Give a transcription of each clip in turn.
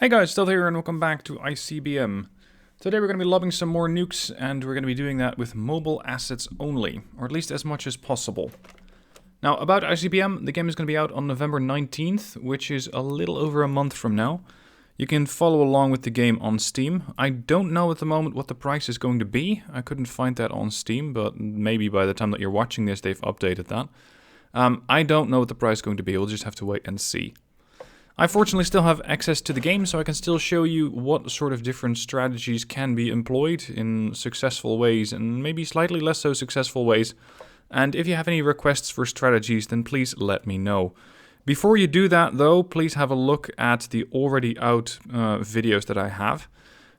Hey guys, still here and welcome back to ICBM. Today we're going to be lobbing some more nukes and we're going to be doing that with mobile assets only, or at least as much as possible. Now about ICBM, the game is going to be out on November 19th, which is a little over a month from now. You can follow along with the game on Steam. I don't know at the moment what the price is going to be. I couldn't find that on Steam, but maybe by the time that you're watching this they've updated that. I don't know what the price is going to be, we'll just have to wait and see. I fortunately still have access to the game, so I can still show you what sort of different strategies can be employed in successful ways and maybe slightly less so successful ways. And if you have any requests for strategies, then please let me know. Before you do that though, please have a look at the already out videos that I have.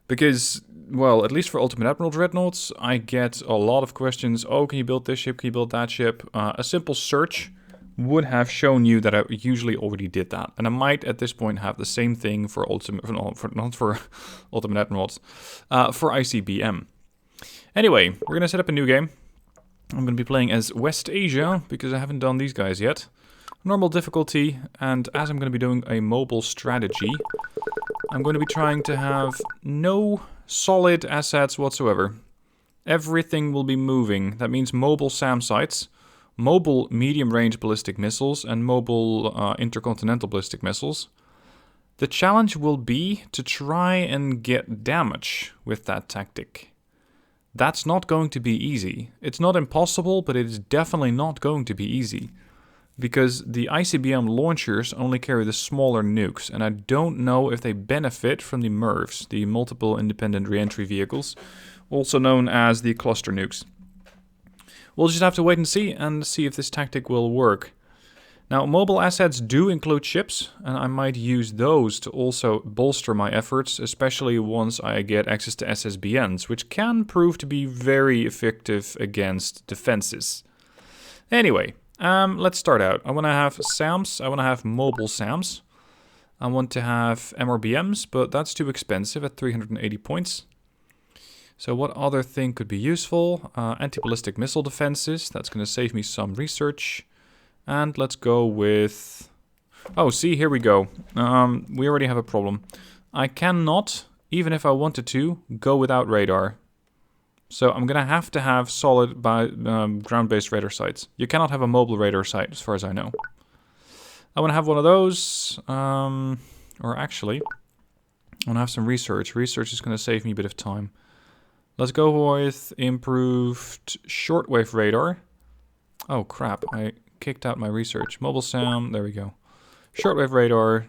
Because, well, at least for Ultimate Admiral Dreadnoughts, I get a lot of questions. Oh, can you build this ship? Can you build that ship? A simple search would have shown you that I usually already did that. And I might at this point have the same thing for not for Ultimate Admirals, for ICBM. Anyway, we're going to set up a new game. I'm going to be playing as West Asia, because I haven't done these guys yet. Normal difficulty, and as I'm going to be doing a mobile strategy, I'm going to be trying to have no solid assets whatsoever. Everything will be moving. That means mobile SAM sites, mobile medium-range ballistic missiles, and mobile intercontinental ballistic missiles. The challenge will be to try and get damage with that tactic. That's not going to be easy. It's not impossible, but it is definitely not going to be easy. Because the ICBM launchers only carry the smaller nukes, and I don't know if they benefit from the MIRVs, the Multiple Independent Reentry Vehicles, also known as the cluster nukes. We'll just have to wait and see if this tactic will work. Now, mobile assets do include ships, and I might use those to also bolster my efforts, especially once I get access to SSBNs, which can prove to be very effective against defenses. Anyway, let's start out. I want to have SAMs, I want to have mobile SAMs. I want to have MRBMs, but that's too expensive at 380 points. So what other thing could be useful? Anti-ballistic missile defenses. That's going to save me some research. And let's go with... Oh, see, here we go. We already have a problem. I cannot, even if I wanted to, go without radar. So I'm going to have solid ground-based radar sites. You cannot have a mobile radar site, as far as I know. I want to have one of those. Or actually, I want to have some research. Research is going to save me a bit of time. Let's go with improved shortwave radar. Oh crap, I kicked out my research. Mobile SAM, there we go. Shortwave radar,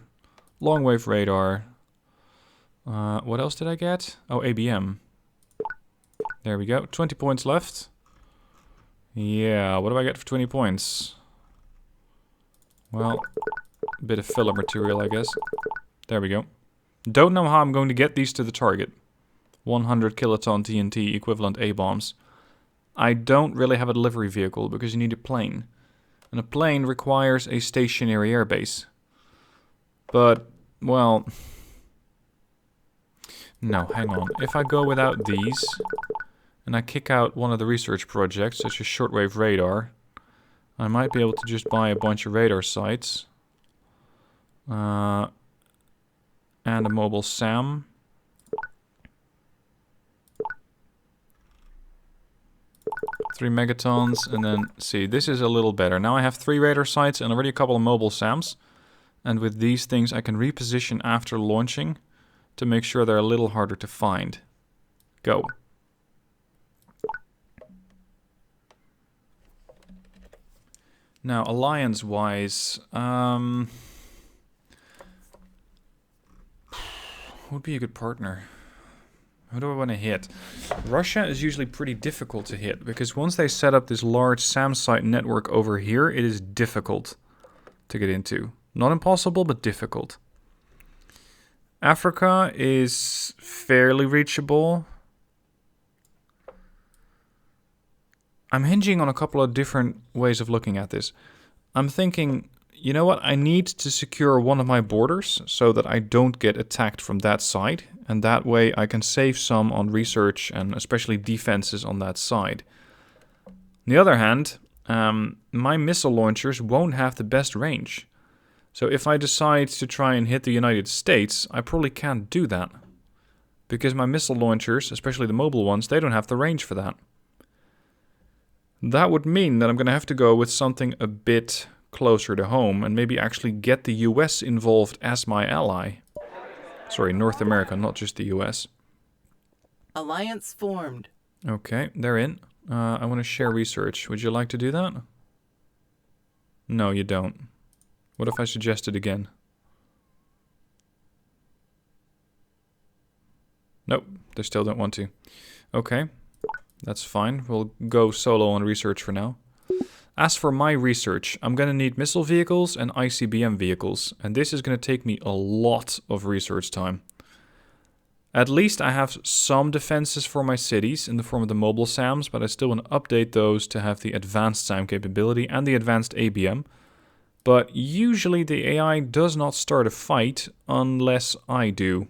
longwave radar. What else did I get? Oh, ABM. There we go, 20 points left. Yeah, what do I get for 20 points? Well, a bit of filler material, I guess. There we go. Don't know how I'm going to get these to the target. 100 kiloton TNT equivalent A-bombs. I don't really have a delivery vehicle because you need a plane. And a plane requires a stationary airbase. But, well... No, hang on. If I go without these, and I kick out one of the research projects, such as shortwave radar, I might be able to just buy a bunch of radar sites. And a mobile SAM. 3 megatons, and then, see, this is a little better. Now I have 3 radar sites and already a couple of mobile SAMs. And with these things I can reposition after launching to make sure they're a little harder to find. Go. Now, alliance-wise, who would be a good partner? Who do I want to hit? Russia is usually pretty difficult to hit, because once they set up this large SAM site network over here, it is difficult to get into. Not impossible, but difficult. Africa is fairly reachable. I'm hinging on a couple of different ways of looking at this. I'm thinking, you know what, I need to secure one of my borders so that I don't get attacked from that side. And that way I can save some on research and especially defenses on that side. On the other hand, my missile launchers won't have the best range. So if I decide to try and hit the United States, I probably can't do that. Because my missile launchers, especially the mobile ones, they don't have the range for that. That would mean that I'm going to have to go with something a bit closer to home and maybe actually get the US involved as my ally. Sorry, North America, not just the US. Alliance formed. Okay, they're in. I want to share research. Would you like to do that? No, you don't. What if I suggest it again? Nope, they still don't want to. Okay, that's fine. We'll go solo on research for now. As for my research, I'm going to need missile vehicles and ICBM vehicles. And this is going to take me a lot of research time. At least I have some defenses for my cities in the form of the mobile SAMs, but I still want to update those to have the advanced SAM capability and the advanced ABM. But usually the AI does not start a fight unless I do.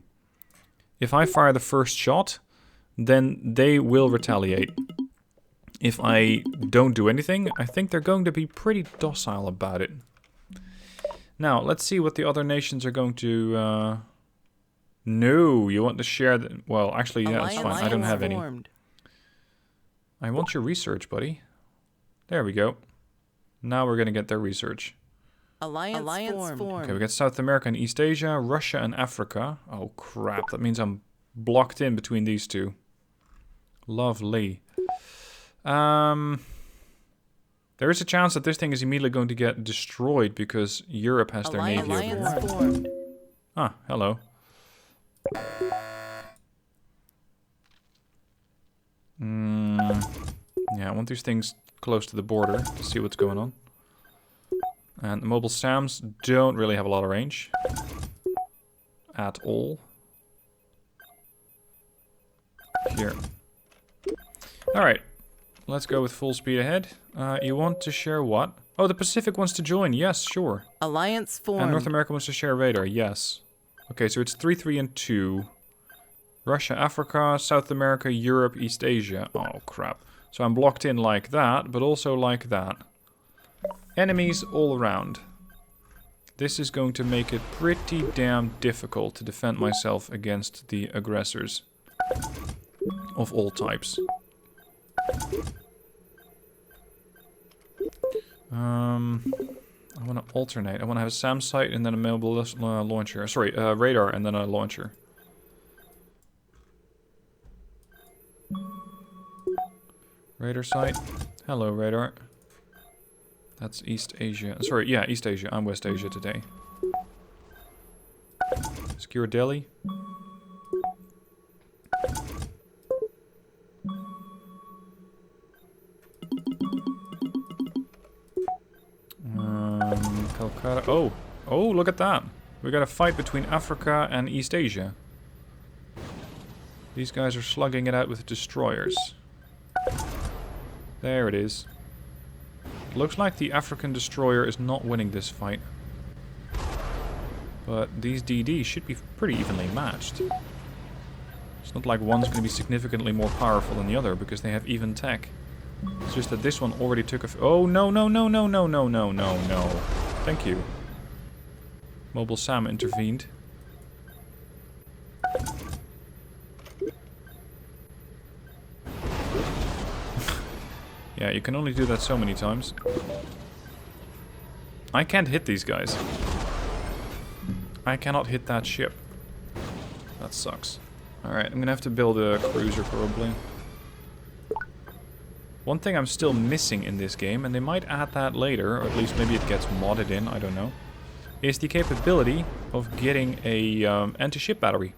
If I fire the first shot, then they will retaliate. If I don't do anything, I think they're going to be pretty docile about it. Now, let's see what the other nations are going to... No, you want to share... Well, actually, yeah, that's fine. I don't have any. I want your research, buddy. There we go. Now we're going to get their research. Alliance formed. Okay, we got South America and East Asia, Russia and Africa. Oh, crap. That means I'm blocked in between these two. Lovely. There is a chance that this thing is immediately going to get destroyed because Europe has their navy over here. Ah, hello. Yeah, I want these things close to the border to see what's going on. And the mobile SAMs don't really have a lot of range. At all. Here. Alright. Let's go with full speed ahead. You want to share what? Oh, the Pacific wants to join. Yes, sure. Alliance formed. And North America wants to share radar. Yes. Okay, so it's 3, 3, and 2. Russia, Africa, South America, Europe, East Asia. Oh, crap. So I'm blocked in like that, but also like that. Enemies all around. This is going to make it pretty damn difficult to defend myself against the aggressors. Of all types. I want to alternate. I want to have a SAM site and then a mobile launcher. Sorry, radar and then a launcher. Radar site. Hello, radar. That's East Asia. Sorry, yeah, East Asia. I'm West Asia today. Secure Delhi. Calcutta. Oh, look at that. We got a fight between Africa and East Asia. These guys are slugging it out with destroyers. There it is. Looks like the African destroyer is not winning this fight. But these DDs should be pretty evenly matched. It's not like one's going to be significantly more powerful than the other because they have even tech. It's just that this one already took a... Oh, no. Thank you. Mobile SAM intervened. Yeah, you can only do that so many times. I can't hit these guys. I cannot hit that ship. That sucks. Alright, I'm gonna have to build a cruiser probably. One thing I'm still missing in this game, and they might add that later, or at least maybe it gets modded in, I don't know, is the capability of getting a anti-ship battery.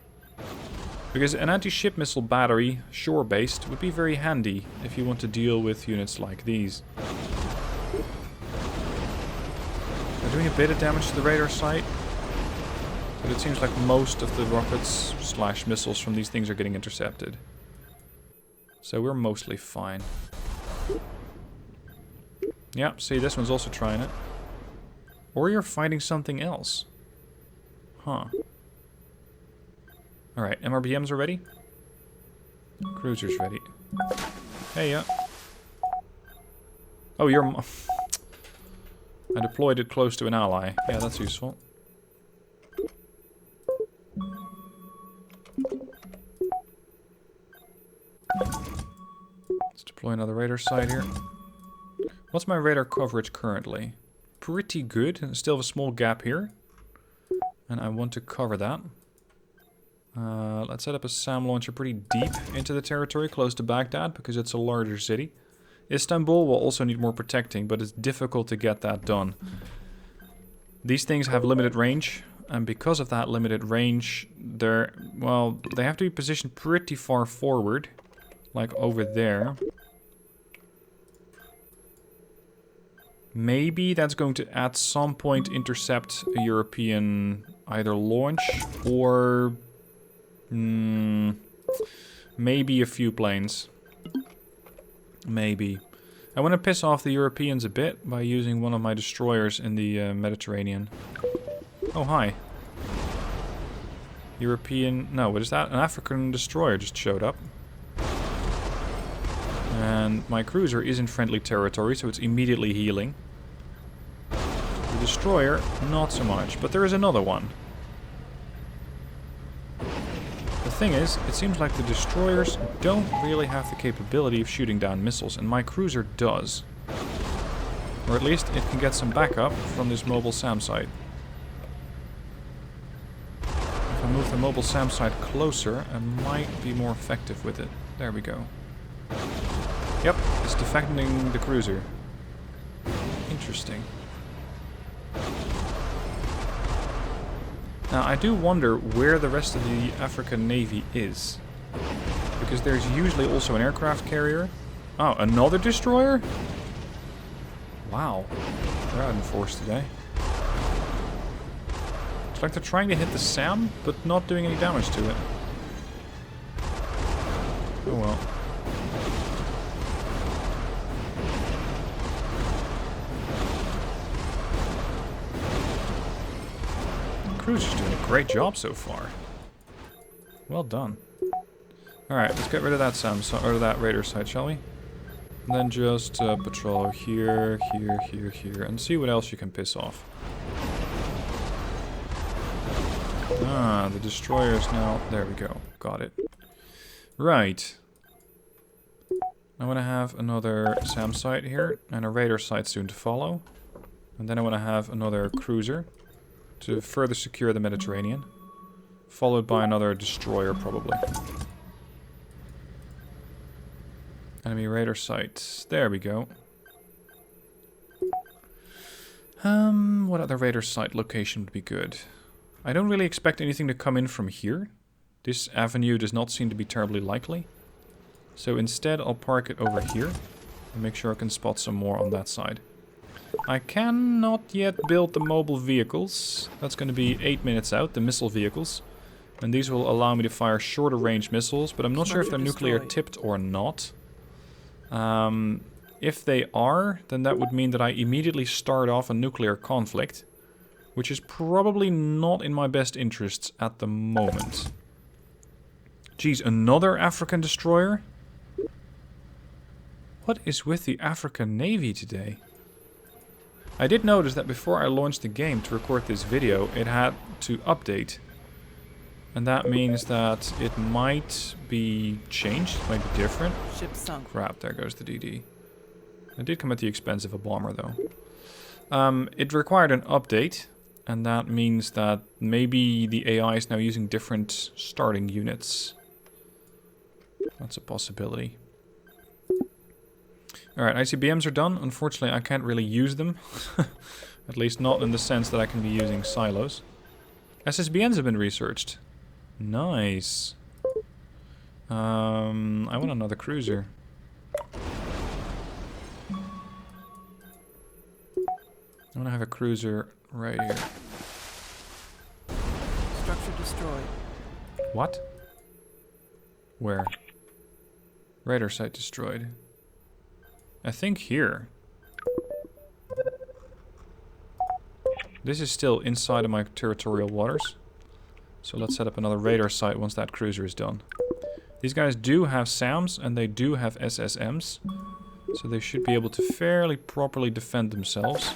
Because an anti-ship missile battery, shore-based, would be very handy if you want to deal with units like these. They're doing a bit of damage to the radar site, but it seems like most of the rockets / missiles from these things are getting intercepted. So we're mostly fine. Yeah, see, this one's also trying it. Or you're fighting something else. Huh. Alright, MRBMs are ready. Cruisers ready. Hey, yeah. Oh, you're... I deployed it close to an ally. Yeah, that's useful. Let's deploy another radar site here. What's my radar coverage currently? Pretty good. Still have a small gap here. And I want to cover that. Let's set up a SAM launcher pretty deep into the territory, close to Baghdad, because it's a larger city. Istanbul will also need more protecting, but it's difficult to get that done. These things have limited range, and because of that limited range, they have to be positioned pretty far forward, like over there. Maybe that's going to at some point intercept a European either launch or maybe a few planes. Maybe. I want to piss off the Europeans a bit by using one of my destroyers in the Mediterranean. Oh, hi. European... No, what is that? An African destroyer just showed up. And my cruiser is in friendly territory, so it's immediately healing. The destroyer, not so much. But there is another one. The thing is, it seems like the destroyers don't really have the capability of shooting down missiles, and my cruiser does. Or at least it can get some backup from this mobile SAM site. If I move the mobile SAM site closer, I might be more effective with it. There we go. Yep, it's defending the cruiser. Interesting. Now, I do wonder where the rest of the African Navy is. Because there's usually also an aircraft carrier. Oh, another destroyer? Wow. They're out in force today. It's like they're trying to hit the SAM, but not doing any damage to it. Oh well. Cruiser's doing a great job so far. Well done. Alright, let's get rid of that SAM, or that radar site, shall we? And then just patrol here, here, here, here, and see what else you can piss off. Ah, the destroyers now. There we go. Got it. Right. I want to have another SAM site here, and a radar site soon to follow. And then I want to have another cruiser to further secure the Mediterranean, followed by another destroyer probably. Enemy radar site. There we go. What other radar site location would be good? I don't really expect anything to come in from here. This avenue does not seem to be terribly likely. So instead I'll park it over here and make sure I can spot some more on that side. I cannot yet build the mobile vehicles. That's going to be 8 minutes out, the missile vehicles. And these will allow me to fire shorter range missiles, but I'm not sure if they're nuclear tipped or not. If they are, then that would mean that I immediately start off a nuclear conflict, which is probably not in my best interests at the moment. Geez, another African destroyer? What is with the African Navy today? I did notice that before I launched the game to record this video, it had to update. And that means that it might be changed, might be different. Ship sunk. Crap, there goes the DD. It did come at the expense of a bomber, though. It required an update, and that means that maybe the AI is now using different starting units. That's a possibility. Alright, ICBMs are done. Unfortunately, I can't really use them. At least not in the sense that I can be using silos. SSBNs have been researched. Nice. I want another cruiser. I want to have a cruiser right here. Structure destroyed. What? Where? Radar site destroyed. I think here. This is still inside of my territorial waters. So let's set up another radar site once that cruiser is done. These guys do have SAMs and they do have SSMs. So they should be able to fairly properly defend themselves.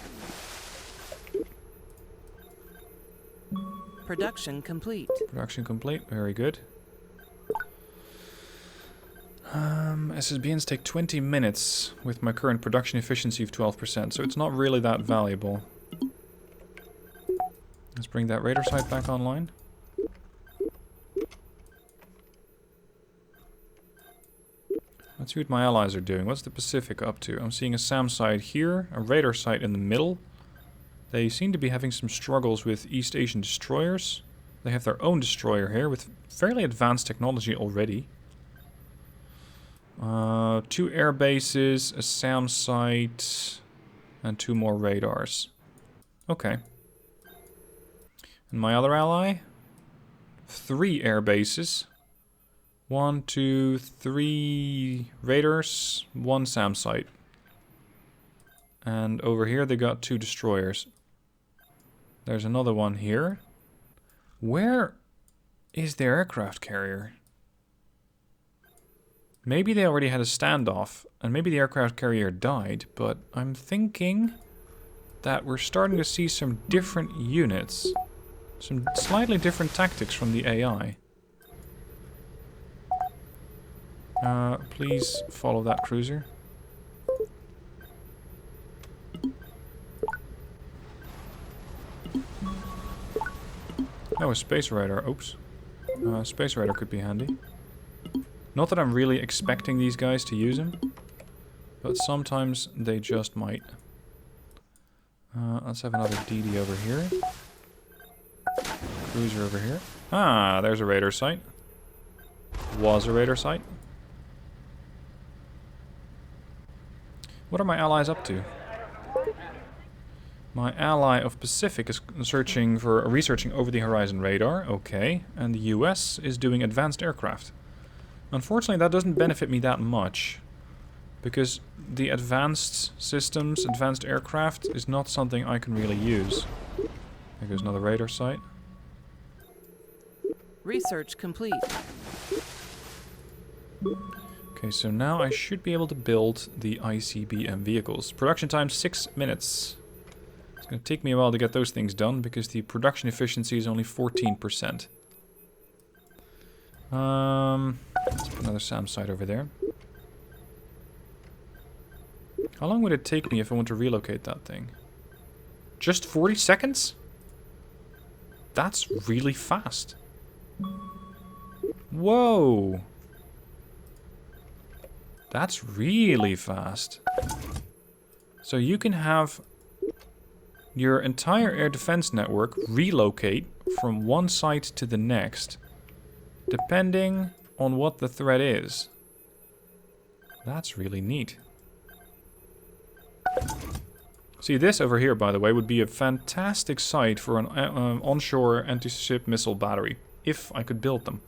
Production complete. Production complete. Very good. SSBNs take 20 minutes with my current production efficiency of 12%, so it's not really that valuable. Let's bring that radar site back online. Let's see what my allies are doing. What's the Pacific up to? I'm seeing a SAM site here, a radar site in the middle. They seem to be having some struggles with East Asian destroyers. They have their own destroyer here with fairly advanced technology already. 2 air bases, a SAM site, and 2 more radars. Okay. And my other ally? 3 air bases. 1, 2, 3 radars, 1 SAM site. And over here they got 2 destroyers. There's another one here. Where is their aircraft carrier? Maybe they already had a standoff, and maybe the aircraft carrier died, but I'm thinking that we're starting to see some different units. Some slightly different tactics from the AI. Please follow that cruiser. Oh, a space radar. Oops. Space radar could be handy. Not that I'm really expecting these guys to use them, but sometimes they just might. Let's have another DD over here. Cruiser over here. Ah, there's a radar site. Was a radar site. What are my allies up to? My ally of Pacific is researching over the horizon radar. Okay, and the US is doing advanced aircraft. Unfortunately, that doesn't benefit me that much, because the advanced systems, advanced aircraft, is not something I can really use. There goes another radar site. Research complete. Okay, so now I should be able to build the ICBM vehicles. Production time 6 minutes. It's going to take me a while to get those things done, because the production efficiency is only 14%. Let's put another SAM site over there. How long would it take me if I want to relocate that thing? Just 40 seconds? That's really fast. Whoa! That's really fast. So you can have your entire air defense network relocate from one site to the next, depending on what the threat is. That's really neat. See, this over here, by the way, would be a fantastic site for an onshore anti-ship missile battery, if I could build them.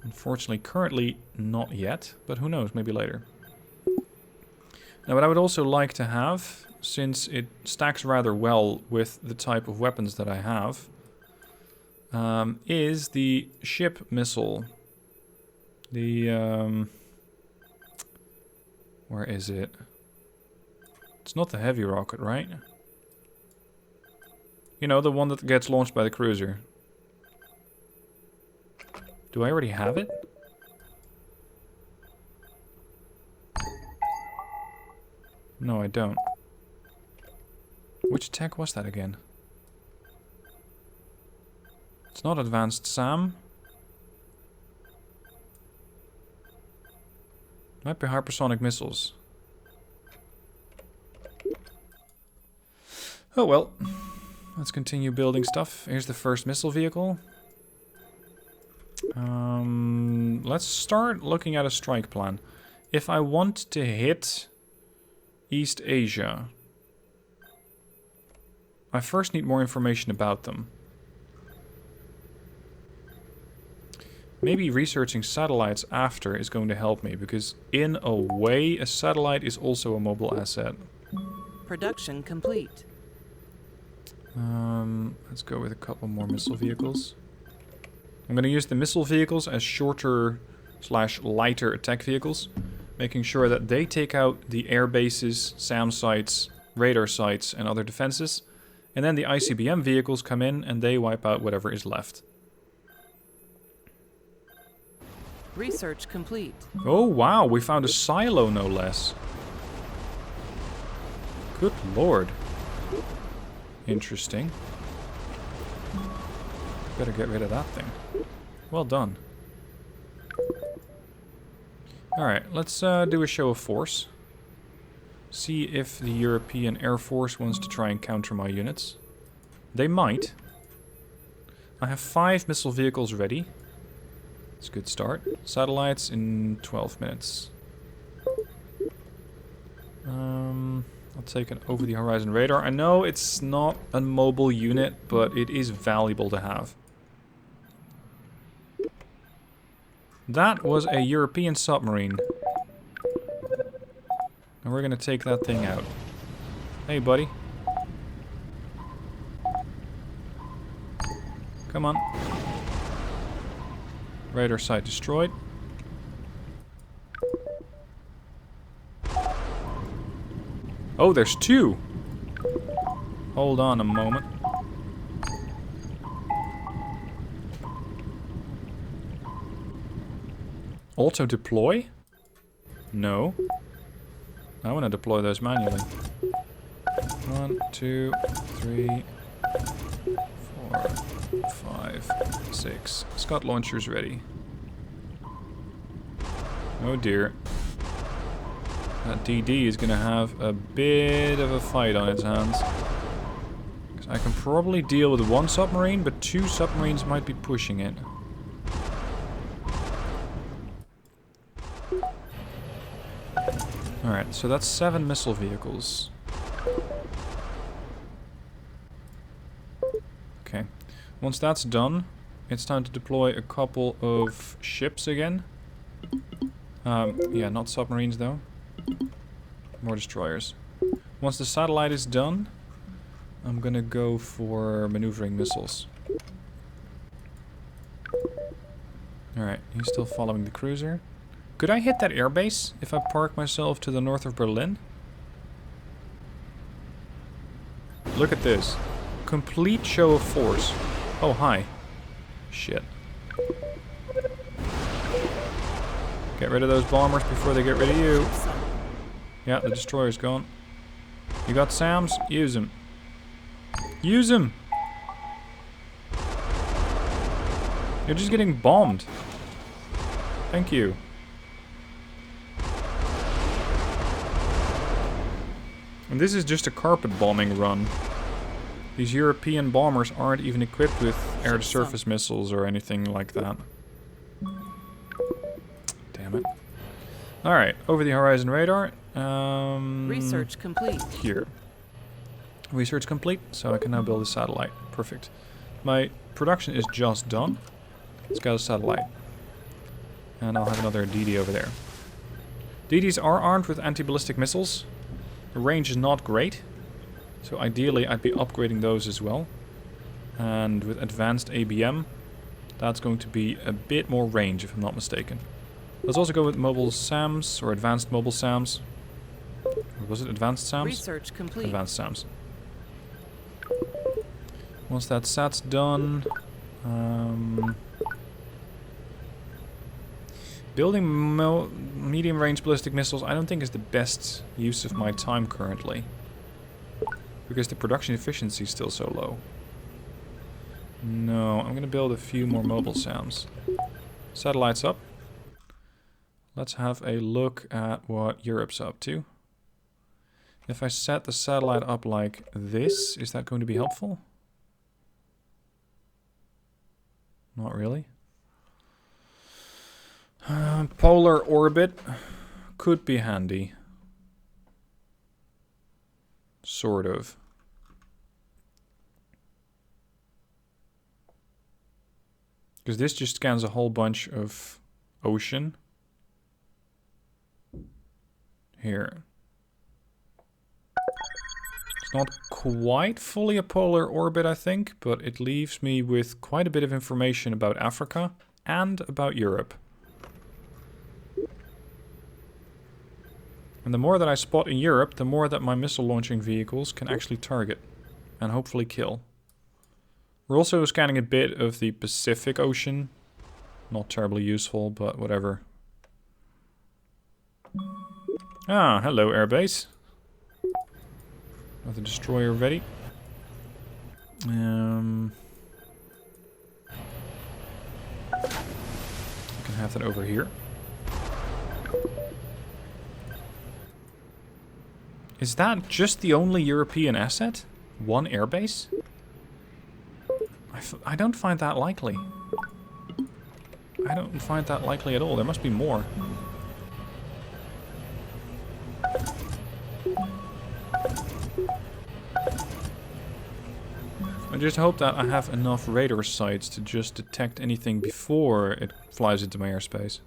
Unfortunately, currently not yet, but who knows, maybe later. Now, what I would also like to have, since it stacks rather well with the type of weapons that I have, is the ship missile. The, where is it? It's not the heavy rocket, right? You know, the one that gets launched by the cruiser. Do I already have it? No, I don't. Which tech was that again? It's not advanced SAM. Might be hypersonic missiles. Oh well. Let's continue building stuff. Here's the first missile vehicle. Let's start looking at a strike plan. If I want to hit East Asia, I first need more information about them. Maybe researching satellites after is going to help me, because in a way, a satellite is also a mobile asset. Production complete. Let's go with a couple more missile vehicles. I'm going to use the missile vehicles as shorter / lighter attack vehicles, making sure that they take out the air bases, SAM sites, radar sites, and other defenses, And then the ICBM vehicles come in and they wipe out whatever is left. Research complete. Oh wow, we found a silo no less. Good lord. Interesting. Better get rid of that thing. Well done. Alright, let's do a show of force. See if the European Air Force wants to try and counter my units. They might. I have 5 missile vehicles ready. It's a good start. Satellites in 12 minutes. I'll take an over-the-horizon radar. I know it's not a mobile unit, but it is valuable to have. That was a European submarine. And we're gonna take that thing out. Hey, buddy. Come on. Radar site destroyed. Oh, there's 2! Hold on a moment. Auto deploy? No. I want to deploy those manually. 1, 2, 3, 4, 5, 6. Scott launchers ready. Oh dear. That DD is going to have a bit of a fight on its hands. 'Cause I can probably deal with 1 submarine, but 2 submarines might be pushing it. Alright, so that's 7 missile vehicles. Okay. Once that's done, it's time to deploy a couple of ships again. Yeah, not submarines though. More destroyers. Once the satellite is done, I'm gonna go for maneuvering missiles. Alright, he's still following the cruiser. Could I hit that airbase if I park myself to the north of Berlin? Look at this. Complete show of force. Oh, hi. Shit. Get rid of those bombers before they get rid of you. Yeah, the destroyer's gone. You got SAMs? Use them. Use them! You're just getting bombed. Thank you. And this is just a carpet bombing run. These European bombers aren't even equipped with air-to-surface missiles or anything like that. Damn it. Alright, over-the-horizon radar. Research complete. Here. Research complete, so I can now build a satellite. Perfect. My production is just done. Let's get a satellite. And I'll have another DD over there. DDs are armed with anti-ballistic missiles. The range is not great, so ideally I'd be upgrading those as well. And with advanced ABM, that's going to be a bit more range if I'm not mistaken. Let's also go with mobile SAMs, or advanced mobile SAMs. Or was it advanced SAMs? Research complete. Advanced SAMs. Once that SAT's done, building medium-range ballistic missiles I don't think is the best use of my time currently. Because the production efficiency is still so low. No, I'm gonna build a few more mobile SAMs. Satellites up. Let's have a look at what Europe's up to. If I set the satellite up like this, is that going to be helpful? Not really. Polar orbit could be handy. Sort of. Because this just scans a whole bunch of ocean. Here. It's not quite fully a polar orbit, I think, but it leaves me with quite a bit of information about Africa and about Europe. And the more that I spot in Europe, the more that my missile launching vehicles can actually target. and hopefully kill. We're also scanning a bit of the Pacific Ocean. Not terribly useful, but whatever. Ah, hello, airbase. Got the destroyer ready. I can have that over here. Is that just the only European asset? One airbase? I don't find that likely. I don't find that likely at all. There must be more. I just hope that I have enough radar sites to just detect anything before it flies into my airspace.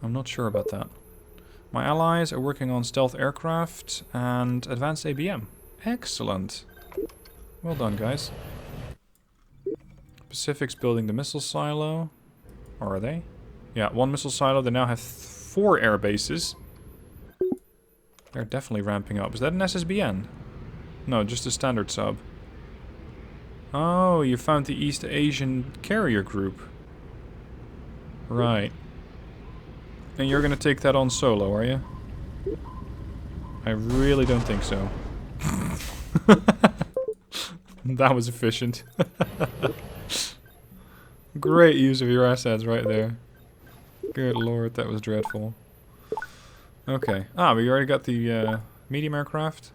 I'm not sure about that. My allies are working on stealth aircraft and advanced ABM. Excellent. Well done, guys. Pacific's building the missile silo. Or are they? Yeah, one missile silo. They now have 4 air bases. They're definitely ramping up. Is that an SSBN? No, just a standard sub. Oh, you found the East Asian carrier group. Right. And you're gonna take that on solo, are you? I really don't think so. That was efficient. Great use of your assets right there. Good lord, that was dreadful. Okay. Ah, we already got the medium aircraft.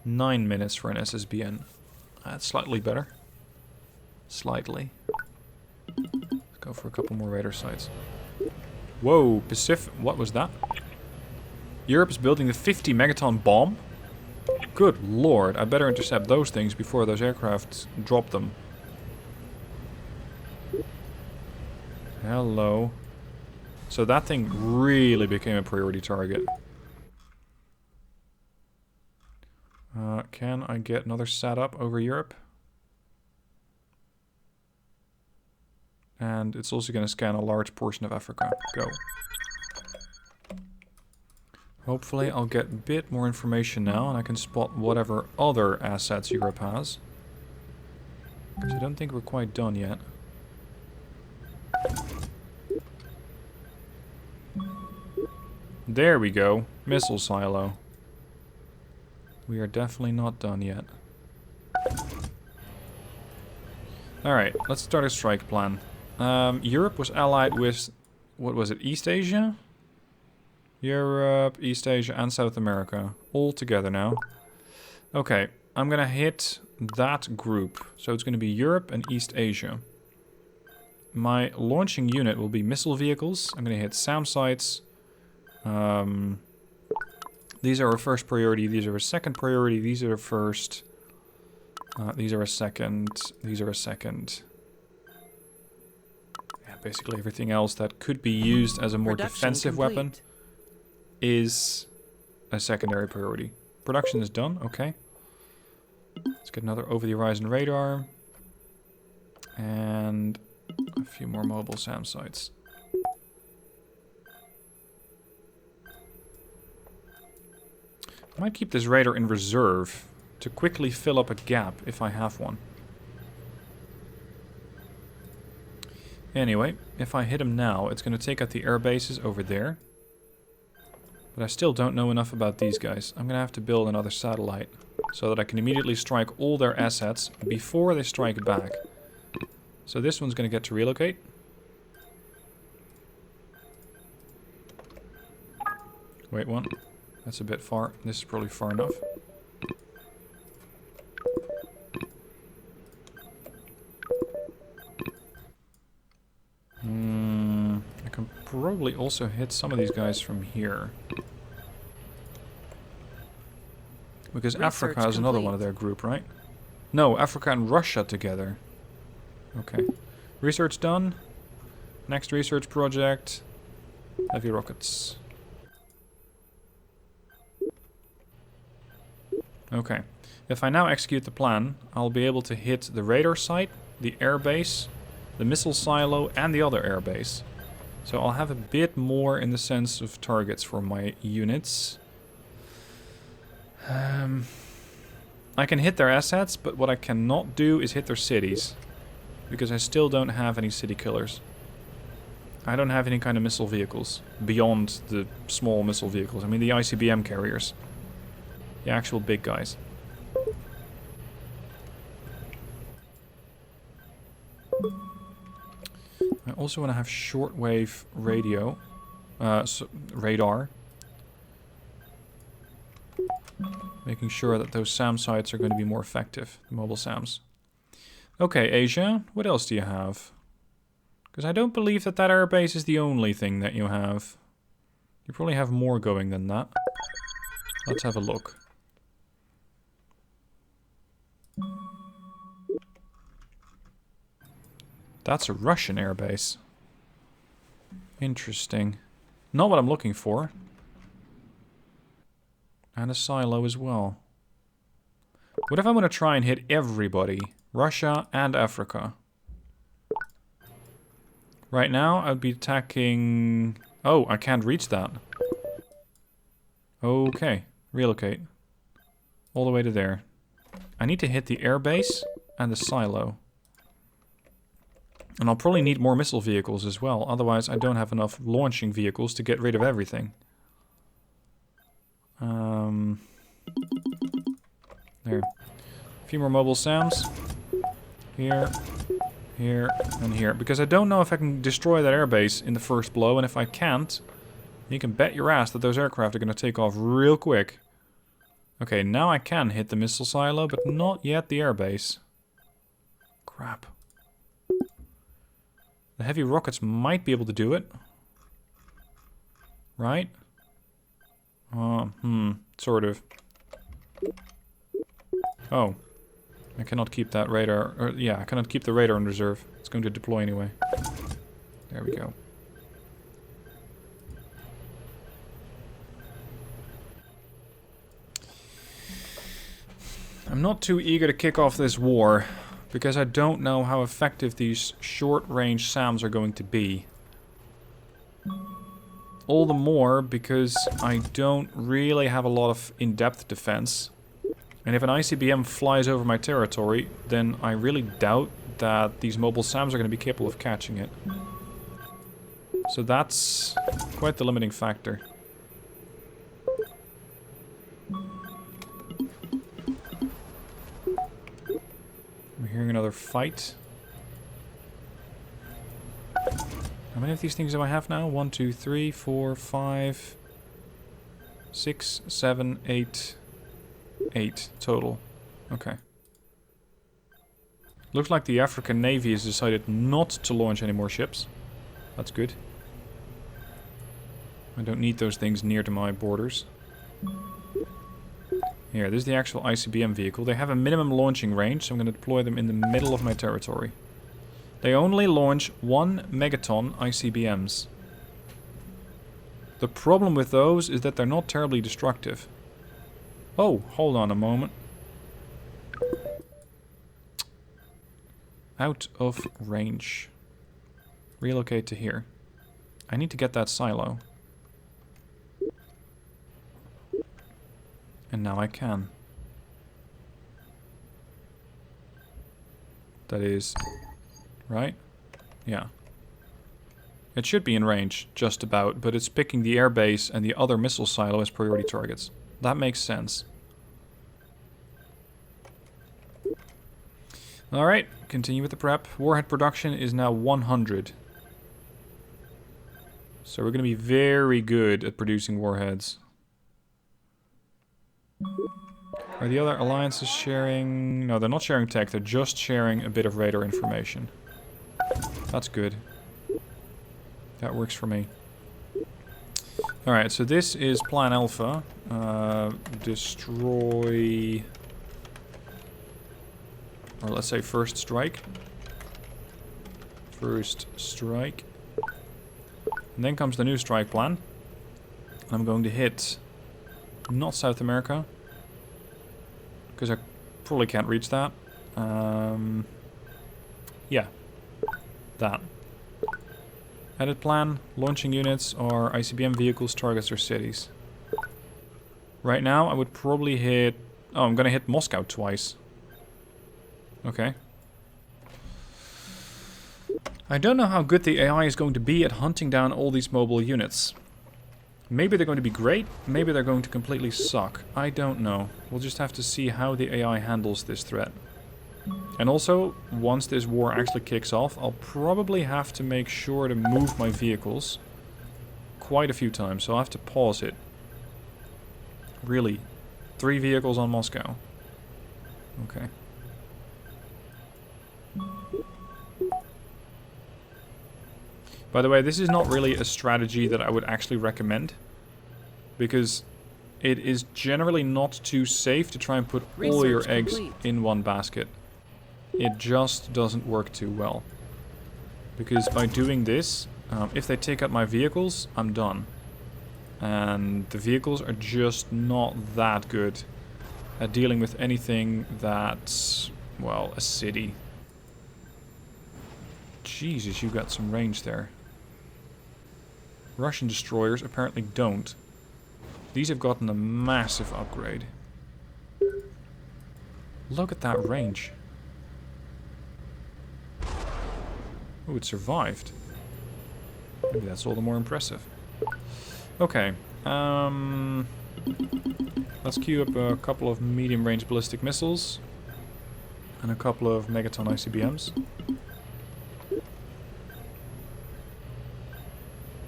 9 minutes for an SSBN. That's slightly better. Slightly. Let's go for a couple more radar sites. Whoa, Pacific. What was that? Europe is building the 50 megaton bomb? Good lord, I better intercept those things before those aircraft drop them. Hello. So that thing really became a priority target. Can I get another setup over Europe? And it's also going to scan a large portion of Africa. Go. Hopefully I'll get a bit more information now and I can spot whatever other assets Europe has. Because I don't think we're quite done yet. There we go. Missile silo. We are definitely not done yet. Alright, let's start a strike plan. Europe was allied with, what was it, East Asia? Europe, East Asia and South America. All together now. Okay, I'm gonna hit that group. So it's gonna be Europe and East Asia. My launching unit will be missile vehicles. I'm gonna hit SAM sites. These are our first priority, these are a second priority, these are a first. These are a second, these are a second. Yeah, basically everything else that could be used as a more defensive weapon is a secondary priority. Production is done, okay. Let's get another over-the-horizon radar. And a few more mobile SAM sites. I might keep this radar in reserve to quickly fill up a gap if I have one. Anyway, if I hit him now, it's going to take out the air bases over there. But I still don't know enough about these guys. I'm going to have to build another satellite so that I can immediately strike all their assets before they strike back. So this one's going to get to relocate. Wait, one. That's a bit far. This is probably far enough. I can probably also hit some of these guys from here. Because Africa has another one of their group, right? No, Africa and Russia together. Okay. Research done. Next research project. Heavy rockets. Okay. If I now execute the plan, I'll be able to hit the radar site, the air base, the missile silo, and the other air base. So I'll have a bit more in the sense of targets for my units. I can hit their assets, but what I cannot do is hit their cities. Because I still don't have any city killers. I don't have any kind of missile vehicles beyond the small missile vehicles. I mean the ICBM carriers. The actual big guys. I also want to have shortwave radio, radar. Making sure that those SAM sites are going to be more effective, the mobile SAMs. Okay, Asia, what else do you have? Because I don't believe that that airbase is the only thing that you have. You probably have more going than that. Let's have a look. That's a Russian airbase. Interesting. Not what I'm looking for. And a silo as well. What if I'm going to try and hit everybody? Russia and Africa. Right now, I'd be attacking... Oh, I can't reach that. Okay. Relocate. All the way to there. I need to hit the airbase and the silo. And I'll probably need more missile vehicles as well. Otherwise, I don't have enough launching vehicles to get rid of everything. There. A few more mobile SAMs. Here, here, and here. Because I don't know if I can destroy that airbase in the first blow. And if I can't, you can bet your ass that those aircraft are going to take off real quick. Okay, now I can hit the missile silo, but not yet the airbase. Crap. The heavy rockets might be able to do it. Right? Sort of. Oh. I cannot keep that radar... Or, yeah, I cannot keep the radar in reserve. It's going to deploy anyway. There we go. I'm not too eager to kick off this war, because I don't know how effective these short-range SAMs are going to be. All the more because I don't really have a lot of in-depth defense. And if an ICBM flies over my territory, then I really doubt that these mobile SAMs are going to be capable of catching it. So that's quite the limiting factor. We're hearing another fight. How many of these things do I have now? 1, 2, 3, 4, 5, 6, 7, 8... 8 total. Okay. Looks like the African Navy has decided not to launch any more ships. That's good. I don't need those things near to my borders. Here, this is the actual ICBM vehicle. They have a minimum launching range, so I'm going to deploy them in the middle of my territory. They only launch 1 megaton ICBMs. The problem with those is that they're not terribly destructive. Oh, hold on a moment. Out of range. Relocate to here. I need to get that silo. And now I can. That is... right? Yeah. It should be in range, just about, but it's picking the airbase and the other missile silo as priority targets. That makes sense. Alright, continue with the prep. Warhead production is now 100. So we're going to be very good at producing warheads. Are the other alliances sharing... No, they're not sharing tech, they're just sharing a bit of radar information. That's good. That works for me. Alright, so this is Plan Alpha. Destroy... Or let's say first strike. First strike. And then comes the new strike plan. I'm going to hit... not South America. Because I probably can't reach that. Yeah. That. Edit plan, launching units, or ICBM vehicles, targets, or cities. Right now, I would probably hit... Oh, I'm gonna hit Moscow twice. Okay. I don't know how good the AI is going to be at hunting down all these mobile units. Maybe they're going to be great, maybe they're going to completely suck. I don't know. We'll just have to see how the AI handles this threat. And also, once this war actually kicks off, I'll probably have to make sure to move my vehicles quite a few times, so I'll have to pause it. Really? 3 vehicles on Moscow. Okay. By the way, this is not really a strategy that I would actually recommend, because it is generally not too safe to try and put all your eggs in one basket. It just doesn't work too well. Because by doing this, if they take out my vehicles, I'm done. And the vehicles are just not that good at dealing with anything that's, well, a city. Jesus, you got some range there. Russian destroyers apparently don't. These have gotten a massive upgrade. Look at that range. Oh, it survived. Maybe that's all the more impressive. Okay. Let's queue up a couple of medium-range ballistic missiles. And a couple of megaton ICBMs.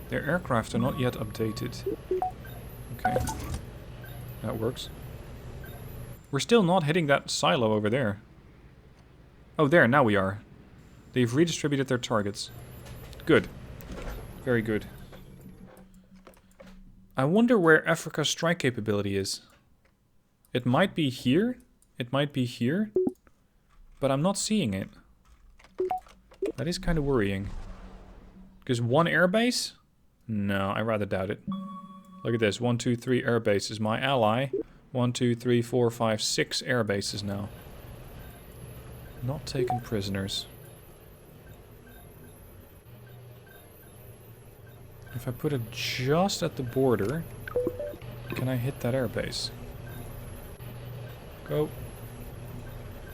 Their aircraft are not yet updated. Okay. That works. We're still not hitting that silo over there. Oh, there, now we are. They've redistributed their targets. Good. Very good. I wonder where Africa's strike capability is. It might be here. It might be here. But I'm not seeing it. That is kind of worrying. Because 1 airbase? No, I rather doubt it. Look at this. 1, 2, 3 air bases. My ally. 1, 2, 3, 4, 5, 6 air bases now. Not taken prisoners. If I put it just at the border, can I hit that air base? Go.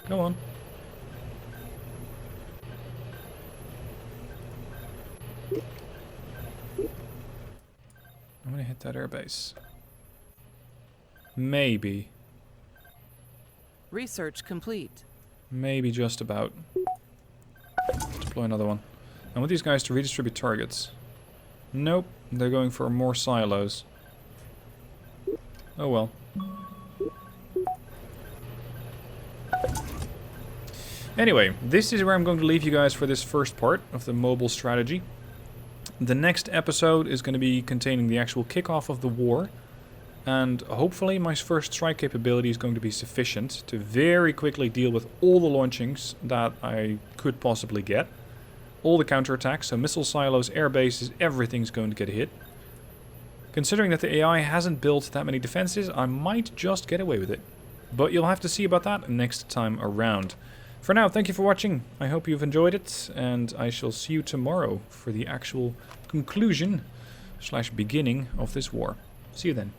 Go on. I'm gonna hit that airbase. Maybe. Research complete. Maybe just about. Deploy another one. I want these guys to redistribute targets. Nope, they're going for more silos. Oh well. Anyway, this is where I'm going to leave you guys for this first part of the mobile strategy. The next episode is going to be containing the actual kickoff of the war. And hopefully my first strike capability is going to be sufficient to very quickly deal with all the launchings that I could possibly get. All the counterattacks, so missile silos, air bases, everything's going to get hit. Considering that the AI hasn't built that many defenses, I might just get away with it. But you'll have to see about that next time around. For now, thank you for watching. I hope you've enjoyed it, and I shall see you tomorrow for the actual conclusion / beginning of this war. See you then.